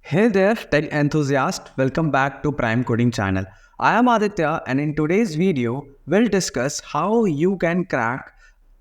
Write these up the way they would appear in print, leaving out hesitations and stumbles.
Hey there, tech enthusiast. Welcome back to Prime Coding channel. I am Aditya, and in today's video, we'll discuss how you can crack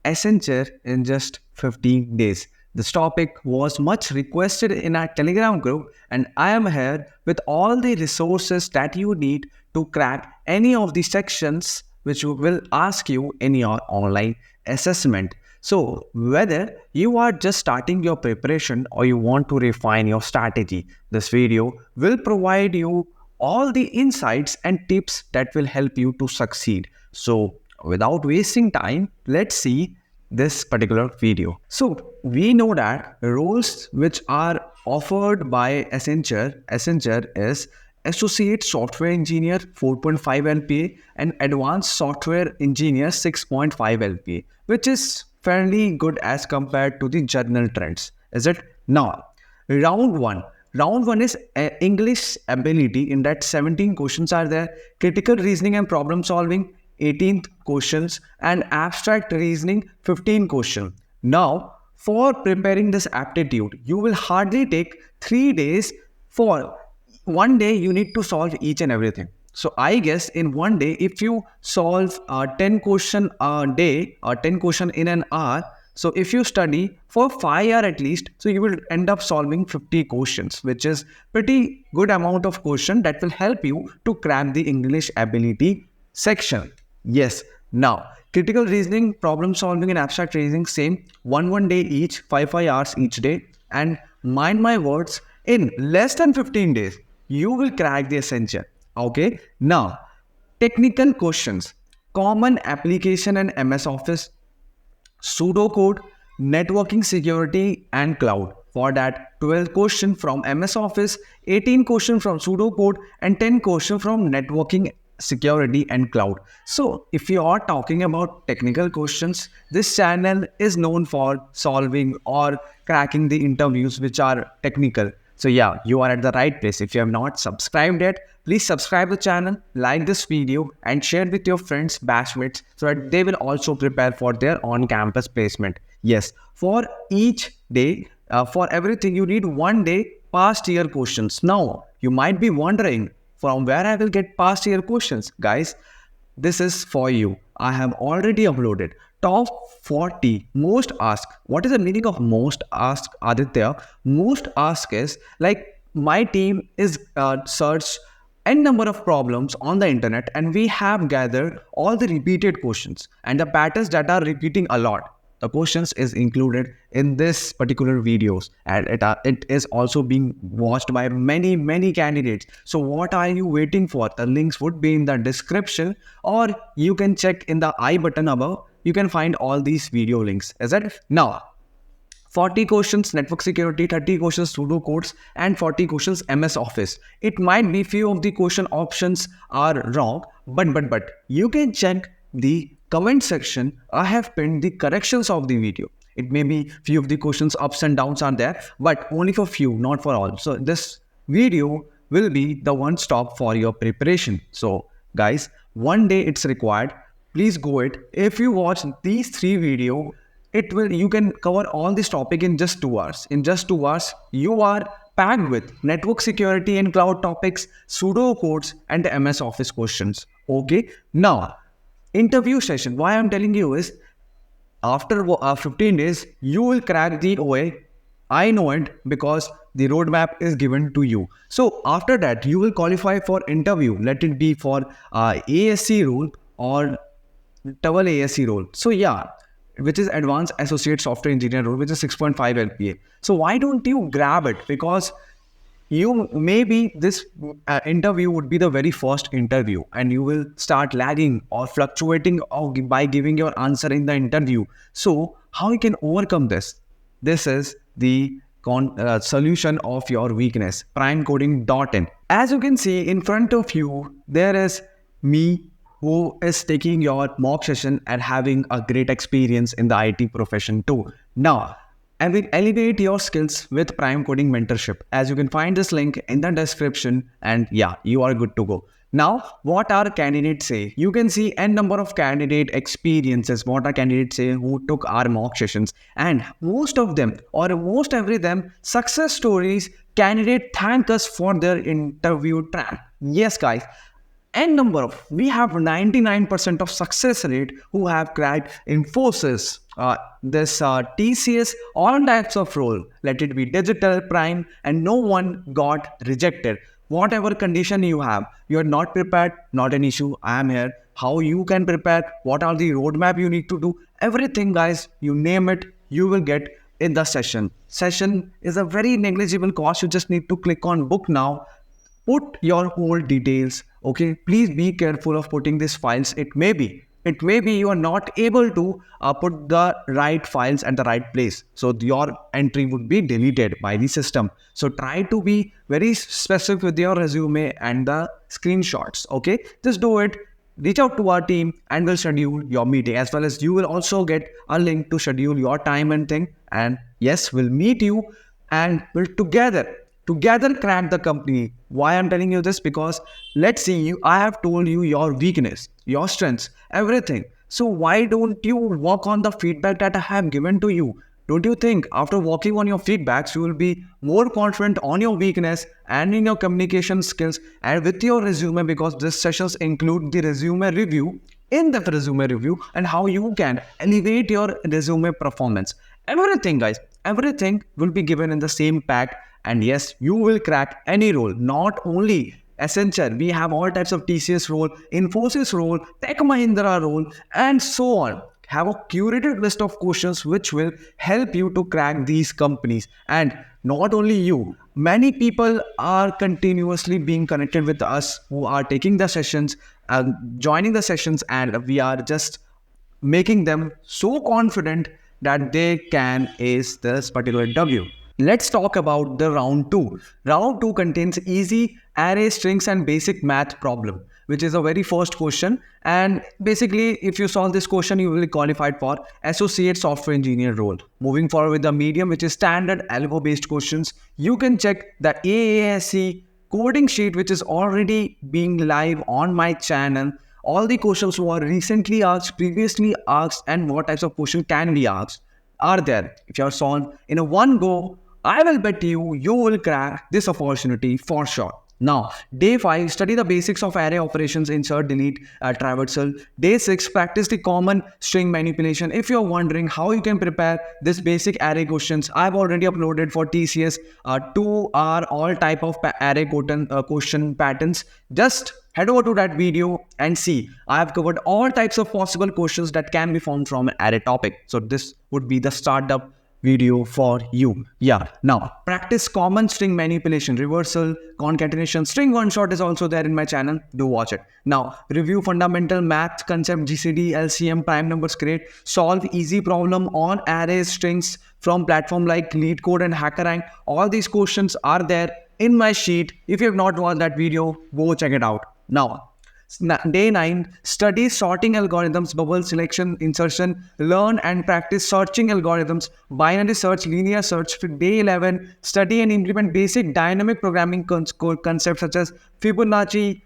Accenture in just 15 days. This topic was much requested in our Telegram group, and I am here with all the resources that you need to crack any of the sections which will ask you in your online assessment. So, whether you are just starting your preparation or you want to refine your strategy, this video will provide you all the insights and tips that will help you to succeed. So, without wasting time, let's see this particular video. So, we know that roles which are offered by Accenture is Associate Software Engineer 4.5 LPA and Advanced Software Engineer 6.5 LPA, which is fairly good as compared to the general trends. Is it? Now, round one. Round one is English ability. In that, 17 questions are there. Critical reasoning and problem solving, 18 questions, and abstract reasoning, 15 questions. Now, for preparing this aptitude, you will hardly take 3 days. For one day you need to solve each and everything. So I guess in one day, if you solve 10 question a day or 10 question in an hour, so if you study for 5 hours at least, so you will end up solving 50 questions, which is pretty good amount of question that will help you to crack the English ability section. Yes. Now, critical reasoning, problem solving, and abstract reasoning, same. One day each, 5 hours each day. And mind my words, in less than 15 days, you will crack the Accenture. Okay. Now, technical questions, common application and MS Office, pseudocode, networking security, and cloud. For that, 12 question from MS Office, 18 question from pseudocode, and 10 question from networking security and cloud. So if you are talking about technical questions, this channel is known for solving or cracking the interviews which are technical. So yeah, you are at the right place. If you have not subscribed yet, please subscribe the channel, like this video, and share with your friends, batchmates, so that they will also prepare for their on-campus placement. Yes, for each day, for everything, you need one day past year questions. Now, you might be wondering from where I will get past year questions. Guys, this is for you. I have already uploaded top 40 most asked. What is the meaning of most asked, Aditya? Most asked is like my team is searched n number of problems on the internet, and we have gathered all the repeated questions and the patterns that are repeating a lot. The questions is included in this particular videos, and it is also being watched by many candidates. So what are you waiting for? The links would be in the description, or you can check in the I button above. You can find all these video links. Is it? Now, 40 questions network security, 30 questions pseudo codes, and 40 questions MS Office. It might be few of the question options are wrong, but you can check the comment section. I have pinned the corrections of the video. It may be few of the questions ups and downs are there, but only for few, not for all. So this video will be the one stop for your preparation. So guys, one day it's required. Please go it. If you watch these 3 video, you can cover all this topic in just 2 hours. In just 2 hours, you are packed with network security and cloud topics, pseudo codes, and the MS Office questions. Okay. Now, interview session. Why I'm telling you is after 15 days, you will crack the OA. I know it because the roadmap is given to you. So after that, you will qualify for interview. Let it be for ASC role or double ASC role. So yeah, which is Advanced Associate Software Engineer role, which is 6.5 LPA. So why don't you grab it? Because you maybe this interview would be the very first interview, and you will start lagging or fluctuating by giving your answer in the interview. So how you can overcome this? This is the solution of your weakness, primecoding.in. As you can see in front of you, there is me who is taking your mock session and having a great experience in the IT profession too. Now, and will elevate your skills with Prime Coding Mentorship. As you can find this link in the description, and yeah, you are good to go. Now, what our candidates say? You can see n number of candidate experiences, what our candidates say who took our mock sessions, and most of them, or most every them, success stories, candidate thank us for their interview track. Yes, guys, n number of we have 99% of success rate who have cracked Infosys, this TCS, all types of role, let it be digital prime, and no one got rejected. Whatever condition you have, you are not prepared, not an issue, I am here. How you can prepare, what are the roadmap you need to do, everything, guys, you name it, you will get in the session is a very negligible cost. You just need to click on book now, put your whole details. Okay, please be careful of putting these files. It may be you are not able to put the right files at the right place, so your entry would be deleted by the system. So try to be very specific with your resume and the screenshots. Okay, just do it. Reach out to our team and we'll schedule your meeting, as well as you will also get a link to schedule your time and thing. And yes, we'll meet you and we'll together crack the company. Why I'm telling you this? Because let's see, I have told you your weakness, your strengths, everything. So why don't you work on the feedback that I have given to you? Don't you think after working on your feedbacks, you will be more confident on your weakness and in your communication skills and with your resume? Because these sessions include the resume review, in-depth resume review, and how you can elevate your resume performance. Everything, guys, everything will be given in the same pack. And yes, you will crack any role, not only Accenture. We have all types of TCS role, Infosys role, Tech Mahindra role, and so on. Have a curated list of questions which will help you to crack these companies. And not only you, many people are continuously being connected with us who are taking the sessions, joining the sessions, and we are just making them so confident that they can ace this particular interview. Let's talk about the round 2. Round 2 contains easy array strings and basic math problem, which is a very first question. And basically, if you solve this question, you will be qualified for associate software engineer role. Moving forward with the medium, which is standard algo based questions, you can check the AASC coding sheet, which is already being live on my channel. All the questions were recently asked, previously asked, and what types of questions can be asked are there. If you are solved in a one go, I will bet you will crack this opportunity for sure. Now, day 5, study the basics of array operations, insert, delete, traversal. Day 6, practice the common string manipulation. If you're wondering how you can prepare this basic array questions, I've already uploaded for TCS 2 are all type of array question patterns. Just head over to that video and see. I have covered all types of possible questions that can be formed from an array topic. So this would be the startup video for you. Yeah. Now, practice common string manipulation, reversal, concatenation. String one shot is also there in my channel. Do watch it. Now, review fundamental math concept, GCD, LCM, prime numbers, create, solve easy problem on arrays, strings from platform like LeetCode and HackerRank. All these questions are there in my sheet. If you have not watched that video, go check it out. Now, day 9, study sorting algorithms, bubble selection, insertion, learn and practice searching algorithms, binary search, linear search. Day 11, study and implement basic dynamic programming concepts such as Fibonacci,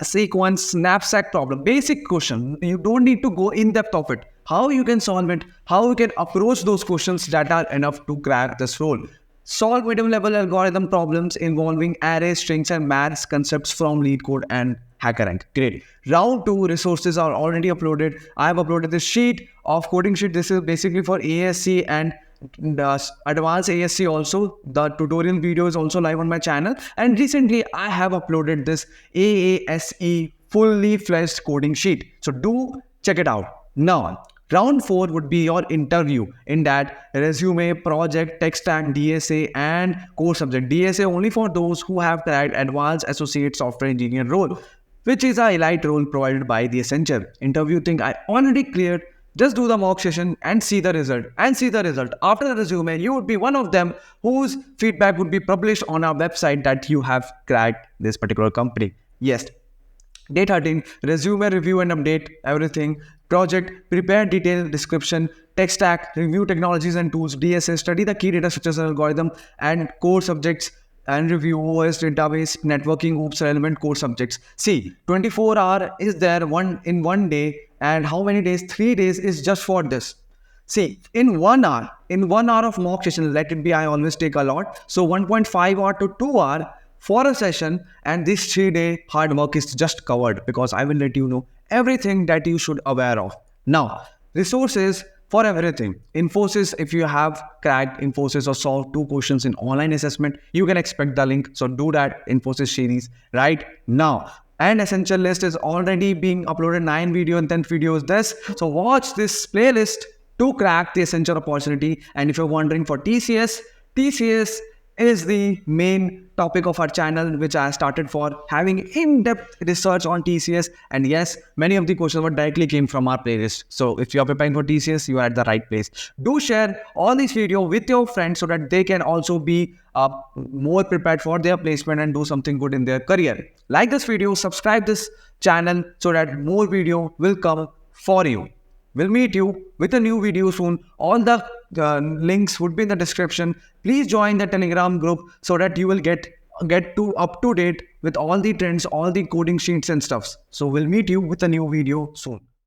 sequence, knapsack problem. Basic question. You don't need to go in depth of it. How you can solve it, how you can approach those questions that are enough to crack this role. Solve medium-level algorithm problems involving arrays, strings, and maths concepts from LeetCode and HackerRank. Great. Round 2 resources are already uploaded. I have uploaded this sheet of coding sheet. This is basically for ASC and the advanced ASC also. The tutorial video is also live on my channel. And recently, I have uploaded this AASE fully fledged coding sheet. So do check it out. Now, round 4 would be your interview. In that, resume, project, tech stack, DSA, and core subject. DSA only for those who have cracked advanced associate software engineer role, which is a elite role provided by the Accenture. Interview thing I already cleared. Just do the mock session and see the result. After the resume, you would be one of them whose feedback would be published on our website that you have cracked this particular company. Yes. Day 13, resume, review and update everything. project, prepare detailed description, tech stack, review technologies and tools, DSS, study the key data structures and algorithm, and core subjects, and review OS, database, networking, OOPS, relevant core subjects. See, 24 hour is there one day, and how many days? 3 days is just for this. See, in 1 hour of mock session, let it be, I always take a lot. So 1.5 hour to 2 hour for a session, and this 3 day hard work is just covered, because I will let you know everything that you should aware of. Now, resources for everything. Infosys, if you have cracked Infosys or solved 2 questions in online assessment, you can expect the link. So do that Infosys series right now. And Essential list is already being uploaded, 9 video and 10 videos this. So watch this playlist to crack the Accenture opportunity. And if you're wondering for TCS is the main topic of our channel, which I started for having in-depth research on TCS. And yes, many of the questions were directly came from our playlist. So if you are preparing for TCS, you are at the right place. Do share all these videos with your friends so that they can also be more prepared for their placement and do something good in their career. Like this video, subscribe this channel so that more video will come for you. We'll meet you with a new video soon. All the links would be in the description. Please join the Telegram group so that you will get up to date with all the trends, all the coding sheets and stuffs. So we'll meet you with a new video soon.